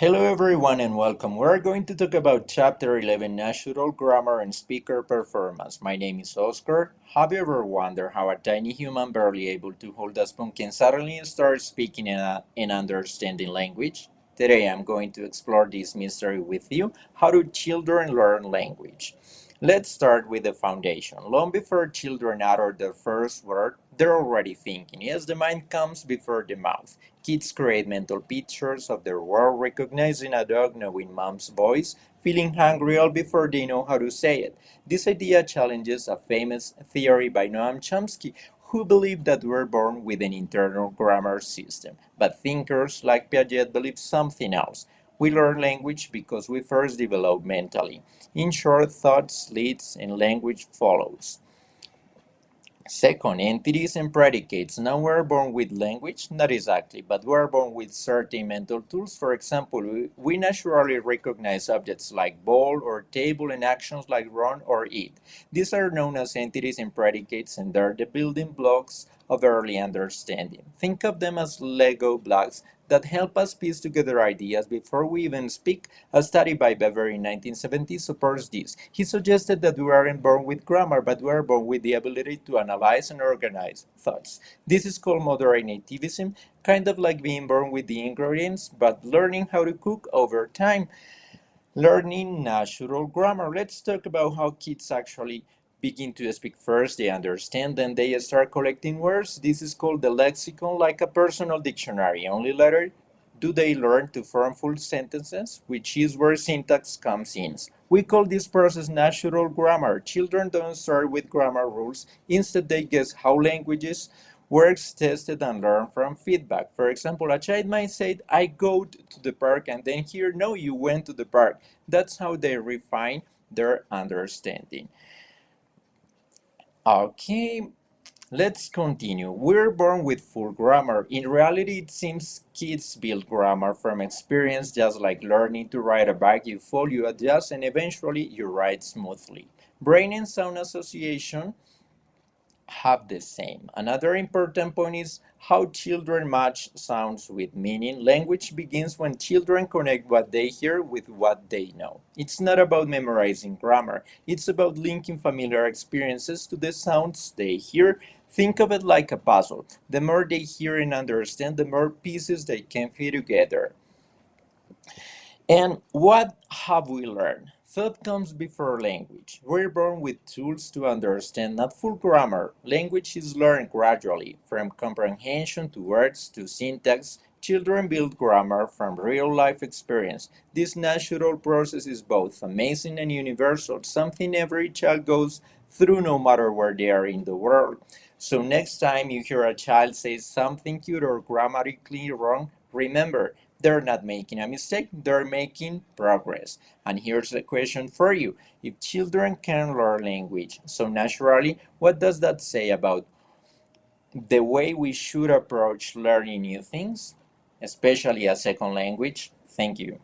Hello everyone and welcome. We're going to talk about Chapter 11, Natural Grammar and Speaker Performance. My name is Oscar. Have you ever wondered how a tiny human barely able to hold a spoon can suddenly start speaking and understanding language? Today I'm going to explore this mystery with you. How do children learn language? Let's start with the foundation. Long before children utter their first word, they're already thinking. Yes, the mind comes before the mouth. Kids create mental pictures of their world, recognizing a dog, knowing mom's voice, feeling hungry all before they know how to say it. This idea challenges a famous theory by Noam Chomsky, who believed that we're born with an internal grammar system. But thinkers like Piaget believe something else. We learn language because we first develop mentally. In short, thoughts leads and language follows. Second, entities and predicates. Now we're born with language? Not exactly, but we're born with certain mental tools. For example, we naturally recognize objects like ball or table and actions like run or eat. These are known as entities and predicates, and they're the building blocks of early understanding. Think of them as Lego blocks that help us piece together ideas before we even speak. A study by Bever in 1970 supports this. He suggested that we aren't born with grammar, but we are born with the ability to analyze and organize thoughts. This is called modern nativism, kind of like being born with the ingredients, but learning how to cook over time. Learning natural grammar. Let's talk about how kids actually begin to speak first. They understand, then they start collecting words. This is called the lexicon, like a personal dictionary. Only later do they learn to form full sentences, which is where syntax comes in. We call this process natural grammar. Children don't start with grammar rules. Instead, they guess how languages works, tested, and learn from feedback. For example, a child might say, I go to the park, and then hear, no, you went to the park. That's how they refine their understanding. Okay, let's continue. We're born with full grammar. In reality, it seems kids build grammar from experience, just like learning to ride a bike. You fall, you adjust, and eventually you ride smoothly. Brain and sound association have the same. Another important point is how children match sounds with meaning. Language begins when children connect what they hear with what they know. It's not about memorizing grammar, it's about linking familiar experiences to the sounds they hear. Think of it like a puzzle. The more they hear and understand, the more pieces they can fit together. And what have we learned? Thought comes before language. We're born with tools to understand not full grammar. Language is learned gradually, from comprehension to words to syntax. Children build grammar from real life experience. This natural process is both amazing and universal, something every child goes through no matter where they are in the world. So, next time you hear a child say something cute or grammatically wrong, remember they're not making a mistake, they're making progress. And here's the question for you. If children can learn language so naturally, what does that say about the way we should approach learning new things, especially a second language? Thank you.